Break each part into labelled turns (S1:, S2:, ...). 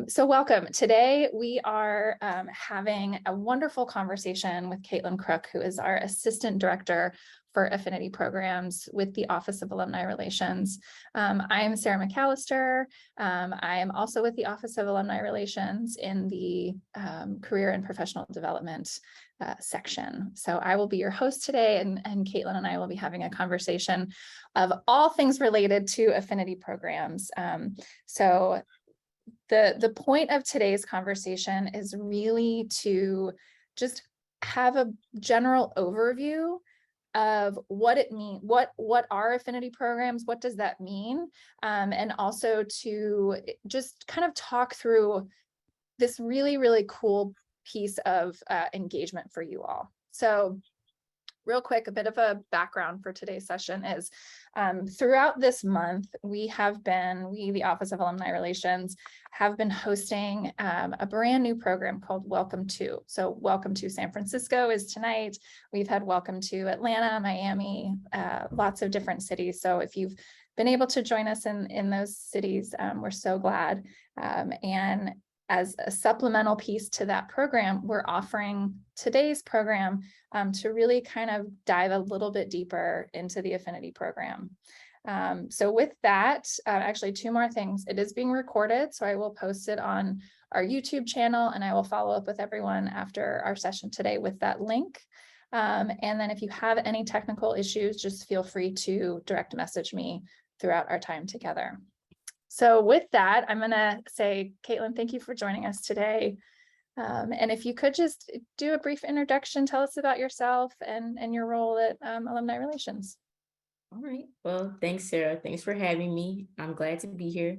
S1: So welcome. Today we are having a wonderful conversation with Kaitlyn Crook, who is our Assistant Director for Affinity Programs with the Office of Alumni Relations. I am Sarah McAllister. I am also with the Office of Alumni Relations in the Career and Professional Development section. So I will be your host today, and Kaitlyn and I will be having a conversation of all things related to Affinity Programs. The point of today's conversation is really to just have a general overview of what it means, what are affinity programs, what does that mean, and also to just kind of talk through this really, really cool piece of engagement for you all. So real quick, a bit of a background for today's session is throughout this month, we, the Office of Alumni Relations, have been hosting a brand new program called Welcome To. So Welcome To San Francisco is tonight. We've had Welcome To Atlanta, Miami, lots of different cities. So if you've been able to join us in those cities, we're so glad. And as a supplemental piece to that program, we're offering today's program to really kind of dive a little bit deeper into the Affinity program. So with that, actually two more things. It is being recorded, so I will post it on our YouTube channel, and I will follow up with everyone after our session today with that link. And then if you have any technical issues, just feel free to direct message me throughout our time together. So with that, I'm going to say, Kaitlyn, thank you for joining us today. And if you could just do a brief introduction, tell us about yourself and your role at Alumni Relations.
S2: All right. Well, thanks, Sarah. Thanks for having me. I'm glad to be here.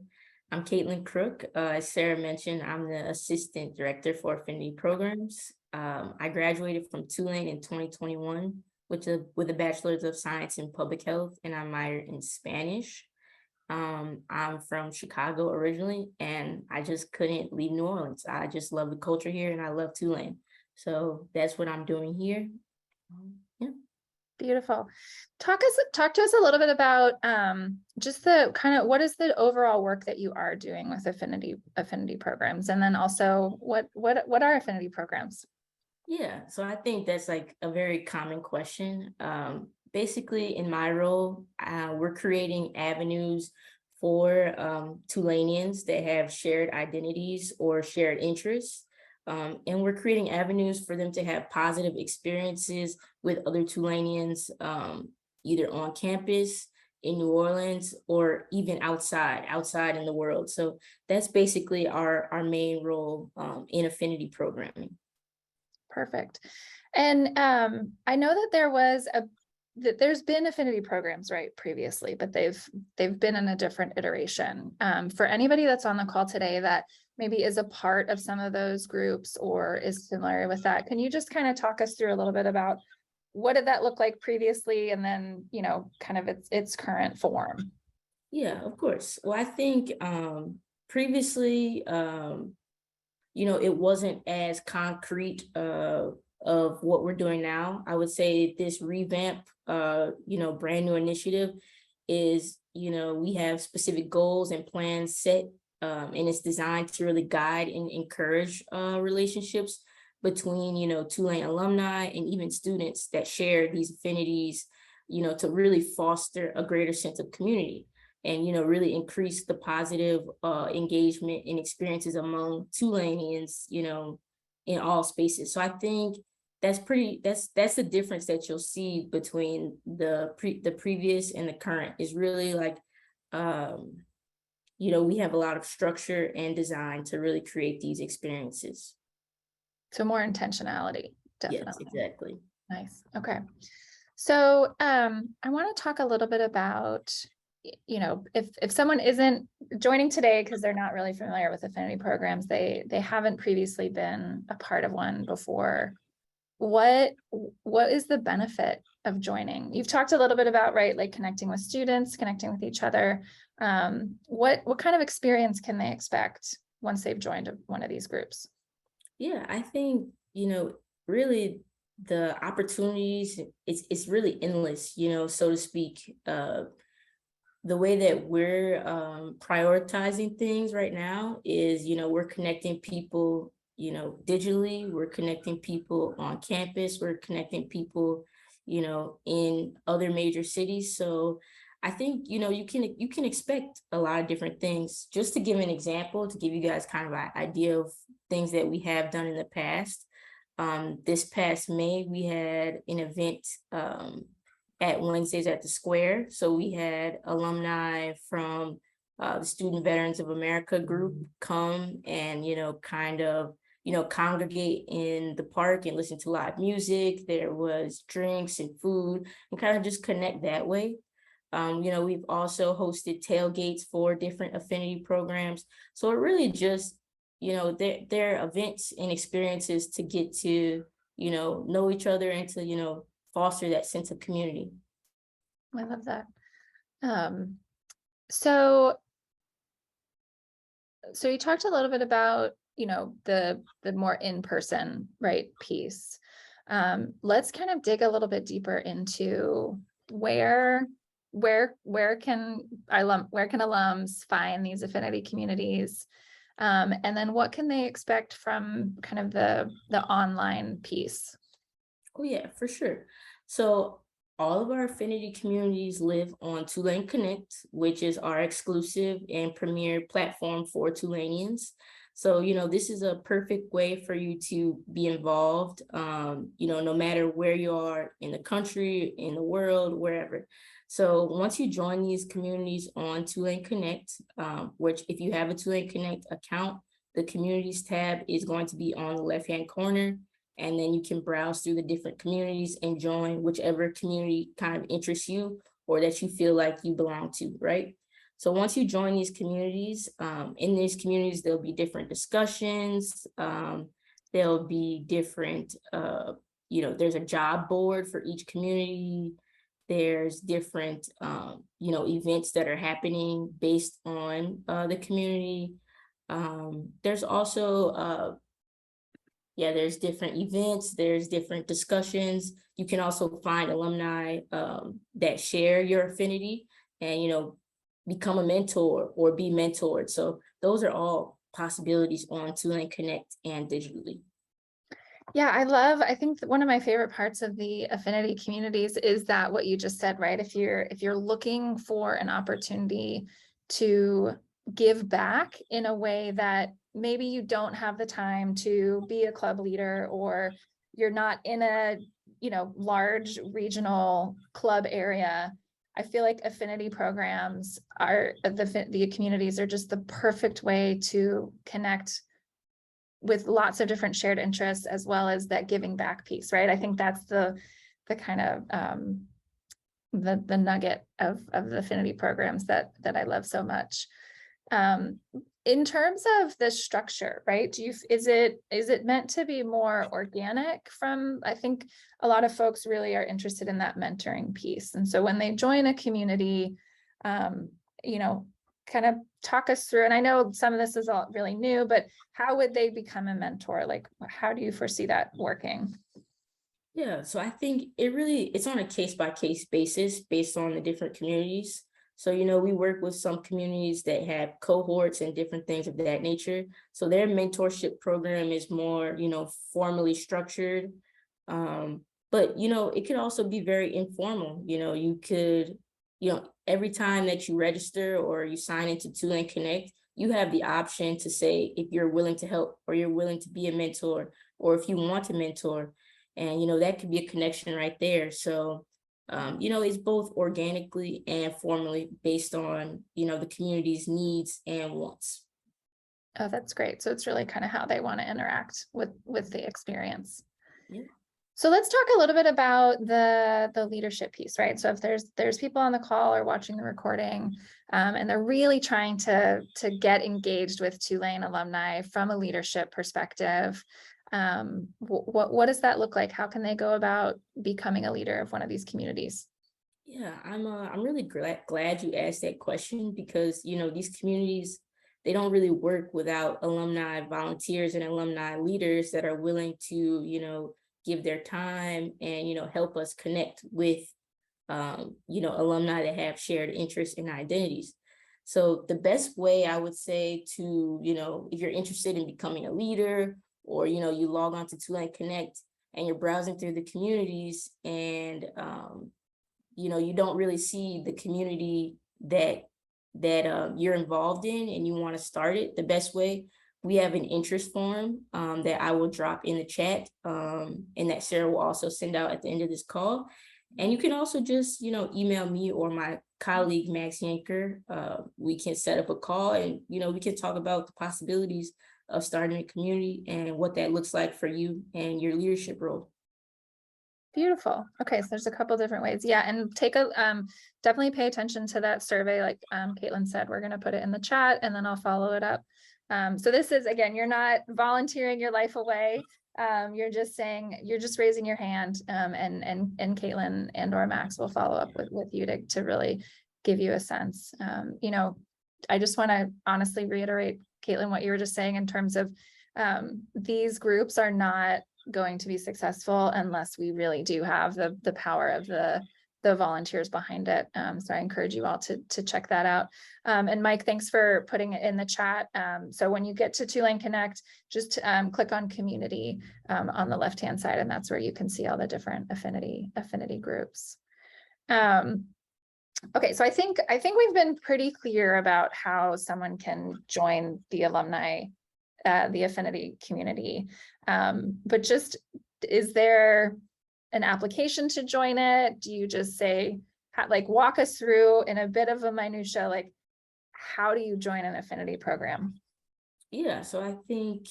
S2: I'm Kaitlyn Crook. As Sarah mentioned, I'm the Assistant Director for Affinity Programs. I graduated from Tulane in 2021 with a Bachelor's of Science in Public Health, and I'm minored in Spanish. I'm from Chicago originally, and I just couldn't leave New Orleans. I just love the culture here, and I love Tulane. So that's what I'm doing here. Yeah.
S1: Beautiful. Talk to us a little bit about just the kind of what is the overall work that you are doing with affinity programs, and then also what are affinity programs?
S2: Yeah, so I think that's like a very common question. Basically, in my role, we're creating avenues for Tulaneans that have shared identities or shared interests. And we're creating avenues for them to have positive experiences with other Tulaneans, either on campus, in New Orleans, or even outside in the world. So that's basically our main role in affinity programming.
S1: Perfect. And I know that there's been affinity programs, right, previously, but they've been in a different iteration. For anybody that's on the call today that maybe is a part of some of those groups or is familiar with that, can you just kind of talk us through a little bit about what did that look like previously, and then, you know, kind of its current form?
S2: Yeah, of course. Well, I think previously, it wasn't as concrete of what we're doing now. I would say this revamp, brand new initiative is, we have specific goals and plans set, and it's designed to really guide and encourage relationships between, Tulane alumni and even students that share these affinities, to really foster a greater sense of community and, really increase the positive engagement and experiences among Tulaneans, in all spaces. So I think that's the difference that you'll see between the previous and the current is really like, we have a lot of structure and design to really create these experiences.
S1: So more intentionality, definitely.
S2: Yes, exactly.
S1: Nice. Okay. So I want to talk a little bit about, if someone isn't joining today because they're not really familiar with affinity programs, they haven't previously been a part of one before. What is the benefit of joining? You've talked a little bit about, right, like connecting with students, connecting with each other. What kind of experience can they expect once they've joined one of these groups?
S2: Yeah, I think, really the opportunities, it's really endless, so to speak. the way that we're prioritizing things right now is, we're connecting people, digitally, we're connecting people on campus, we're connecting people, in other major cities. So I think, you can expect a lot of different things. Just to give an example, to give you guys kind of an idea of things that we have done in the past. This past May, we had an event at Wednesdays at the Square. So we had alumni from the Student Veterans of America group come and, kind of, congregate in the park and listen to live music. There was drinks and food and kind of just connect that way. We've also hosted tailgates for different affinity programs. So it really just, they're events and experiences to get to, know each other and to, foster that sense of community.
S1: I love that. So you talked a little bit about, the more in-person, right, piece. Let's kind of dig a little bit deeper into where can alums find these affinity communities? And then what can they expect from kind of the online piece?
S2: Oh yeah, for sure. So all of our affinity communities live on Tulane Connect, which is our exclusive and premier platform for Tulanians. So, this is a perfect way for you to be involved, no matter where you are in the country, in the world, wherever. So once you join these communities on Tulane Connect, which if you have a Tulane Connect account, the communities tab is going to be on the left-hand corner. And then you can browse through the different communities and join whichever community kind of interests you or that you feel like you belong to, right? So once you join these communities, in these communities, there'll be different discussions. There'll be different, there's a job board for each community. There's different, events that are happening based on the community. There's also, there's different events, there's different discussions. You can also find alumni that share your affinity and, become a mentor or be mentored. So those are all possibilities on Tulane Connect and digitally.
S1: Yeah, I think one of my favorite parts of the affinity communities is that what you just said, right? If you're looking for an opportunity to give back in a way that maybe you don't have the time to be a club leader, or you're not in a, large regional club area, I feel like affinity programs are the communities are just the perfect way to connect with lots of different shared interests, as well as that giving back piece, right? I think that's the kind of the nugget of the affinity programs that I love so much. In terms of the structure, right? Is it meant to be more organic from, I think a lot of folks really are interested in that mentoring piece. And so when they join a community, kind of talk us through, and I know some of this is all really new, but how would they become a mentor? Like, how do you foresee that working?
S2: Yeah, so I think it's on a case-by-case basis based on the different communities. So, we work with some communities that have cohorts and different things of that nature. So their mentorship program is more, formally structured. But, it could also be very informal. You could, every time that you register or you sign into Tulane Connect, you have the option to say if you're willing to help or you're willing to be a mentor, or if you want to mentor. And, that could be a connection right there. So, it's both organically and formally based on, the community's needs and wants.
S1: Oh, that's great. So it's really kind of how they want to interact with the experience.
S2: Yeah.
S1: So let's talk a little bit about the leadership piece, right? So if there's people on the call or watching the recording, and they're really trying to get engaged with Tulane alumni from a leadership perspective, what does that look like? How can they go about becoming a leader of one of these communities?
S2: Yeah, I'm really glad you asked that question because, these communities, they don't really work without alumni volunteers and alumni leaders that are willing to, give their time and, help us connect with alumni that have shared interests and identities. So the best way I would say to, if you're interested in becoming a leader, or, you log on to Tulane Connect and you're browsing through the communities, and, you don't really see the community that you're involved in and you want to start it, the best way, we have an interest form that I will drop in the chat, and that Sarah will also send out at the end of this call. And you can also just, email me or my colleague, Max Yanker. We can set up a call, and, we can talk about the possibilities of starting a community and what that looks like for you and your leadership role.
S1: Beautiful. Okay, so there's a couple different ways. Yeah, and take a definitely pay attention to that survey. Like Kaitlyn said, we're going to put it in the chat and then I'll follow it up. So this is, again, you're not volunteering your life away. You're just saying, you're just raising your hand, and Kaitlyn and or Max will follow up with you to really give you a sense. I just want to honestly reiterate, Kaitlyn, what you were just saying in terms of these groups are not going to be successful unless we really do have the power of the volunteers behind it. So I encourage you all to check that out. And Mike, thanks for putting it in the chat. So when you get to Tulane Connect, just click on community on the left-hand side, and that's where you can see all the different affinity groups. Okay, so I think we've been pretty clear about how someone can join the alumni, the affinity community. But just, is there an application to join it? Do you just say, like, walk us through in a bit of a minutia, like, how do you join an affinity program?
S2: Yeah, so I think,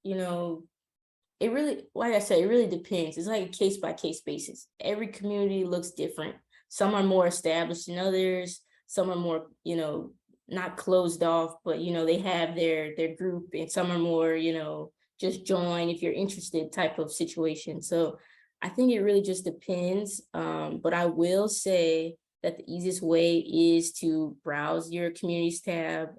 S2: it really, like I said, it really depends. It's like a case by case basis. Every community looks different. Some are more established than others. Some are more, not closed off, but, they have their group, and some are more, just join if you're interested type of situation. So I think it really just depends. But I will say that the easiest way is to browse your communities tab,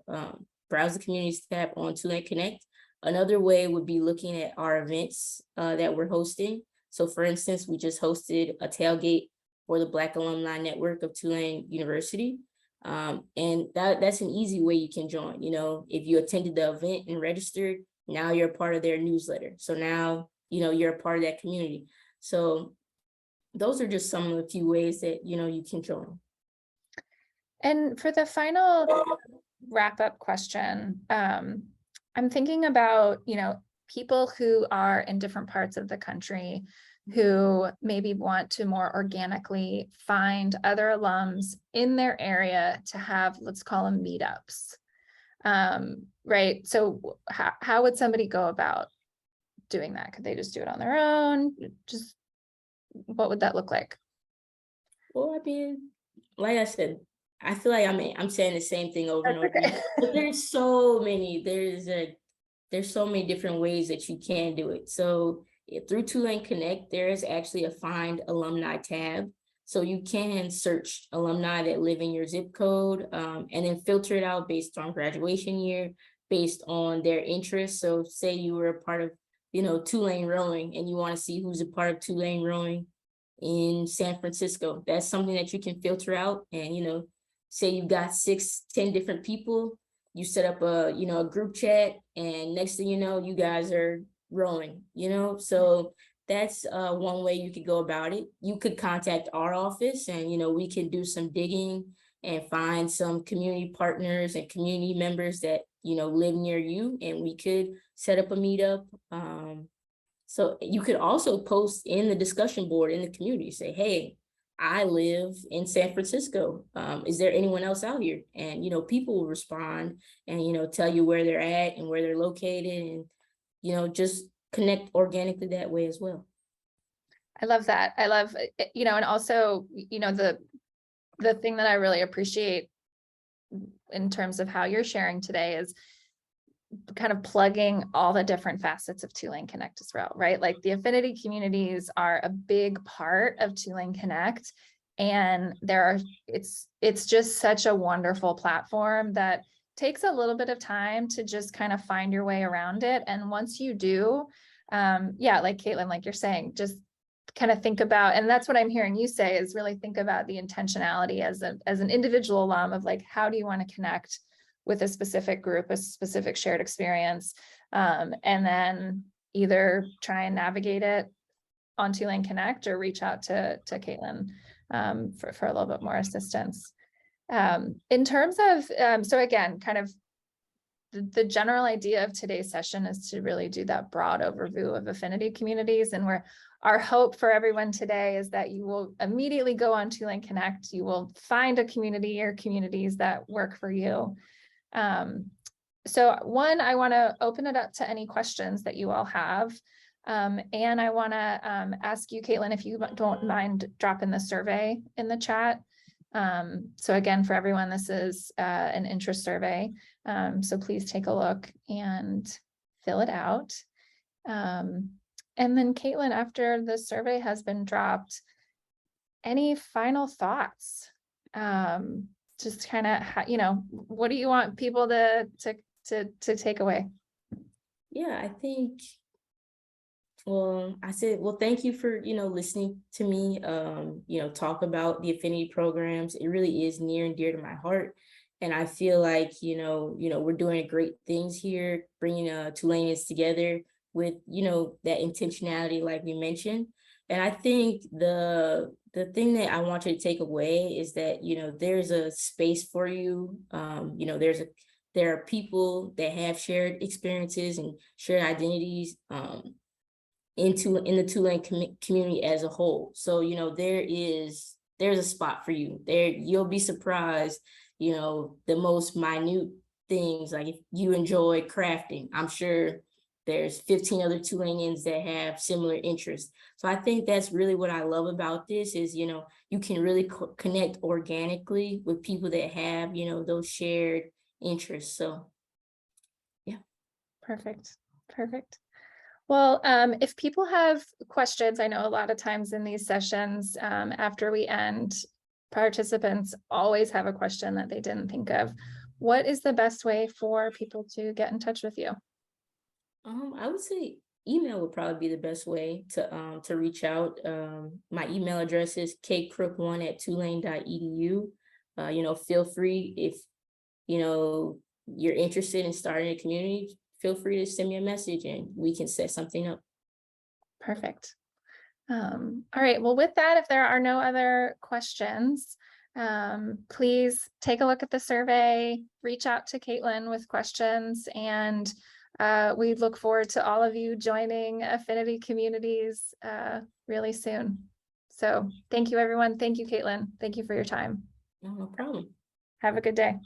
S2: browse the communities tab on Tulane Connect. Another way would be looking at our events that we're hosting. So for instance, we just hosted a tailgate for the Black Alumni Network of Tulane University. And that's an easy way you can join. If you attended the event and registered, now you're a part of their newsletter. So now, you're a part of that community. So those are just some of the few ways that, you can join.
S1: And for the final wrap up question, I'm thinking about, people who are in different parts of the country who maybe want to more organically find other alums in their area to have, let's call them meetups. Right. So how would somebody go about doing that? Could they just do it on their own? Just what would that look like?
S2: Well, I mean, like I said, I feel like I'm saying the same thing over and over again. But there's so many different ways that you can do it. So through Tulane Connect, there is actually a Find Alumni tab. So you can search alumni that live in your zip code, and then filter it out based on graduation year, based on their interests. So say you were a part of, Tulane Rowing, and you want to see who's a part of Tulane Rowing in San Francisco. That's something that you can filter out. And, say you've got 6-10 different people, you set up a group chat, and next thing you know, you guys are rowing, so that's one way you could go about it. You could contact our office, and we can do some digging and find some community partners and community members that live near you, and we could set up a meetup. So you could also post in the discussion board in the community, say, hey, I live in San Francisco. Is there anyone else out here? And, people will respond and, tell you where they're at and where they're located, and, just connect organically that way as well.
S1: I love that. I love, and also, the thing that I really appreciate in terms of how you're sharing today is kind of plugging all the different facets of Tulane Connect as well, right? Like the affinity communities are a big part of Tulane Connect, and it's just such a wonderful platform that takes a little bit of time to just kind of find your way around it. And once you do, yeah, like Kaitlyn, like you're saying, just kind of think about, and that's what I'm hearing you say, is really think about the intentionality as an individual alum of like, how do you want to connect with a specific group, a specific shared experience, and then either try and navigate it on Two-Lane Connect or reach out to Kaitlyn for a little bit more assistance. In terms of, so again, kind of the general idea of today's session is to really do that broad overview of affinity communities. And our hope for everyone today is that you will immediately go on Two-Lane Connect. You will find a community or communities that work for you. So one, I want to open it up to any questions that you all have. And I want to ask you, Kaitlyn, if you don't mind dropping the survey in the chat. So again, for everyone, this is an interest survey. So please take a look and fill it out. And then Kaitlyn, after the survey has been dropped, any final thoughts? Just kind of, what do you want people to take away?
S2: Yeah, I think, well, I said, well, thank you for, listening to me, talk about the affinity programs. It really is near and dear to my heart. And I feel like, we're doing great things here, bringing Tulaneans together with, that intentionality, like we mentioned. And I think the thing that I want you to take away is that, there's a space for you. There are people that have shared experiences and shared identities in the Two-Lane community as a whole. So, there's a spot for you there. You'll be surprised, the most minute things, like if you enjoy crafting, I'm sure there's 15 other Tulaneans that have similar interests. So I think that's really what I love about this is, you can really connect organically with people that have, those shared interests. So, yeah.
S1: Perfect. Well, if people have questions, I know a lot of times in these sessions, after we end, participants always have a question that they didn't think of. What is the best way for people to get in touch with you?
S2: I would say email would probably be the best way to reach out. My email address is kkrook1@tulane.edu. Feel free if you're interested in starting a community, feel free to send me a message and we can set something up.
S1: Perfect. All right. Well, with that, if there are no other questions, please take a look at the survey, reach out to Kaitlyn with questions, and we look forward to all of you joining Affinity Communities really soon. So thank you, everyone. Thank you, Kaitlyn. Thank you for your time.
S2: No problem.
S1: Have a good day.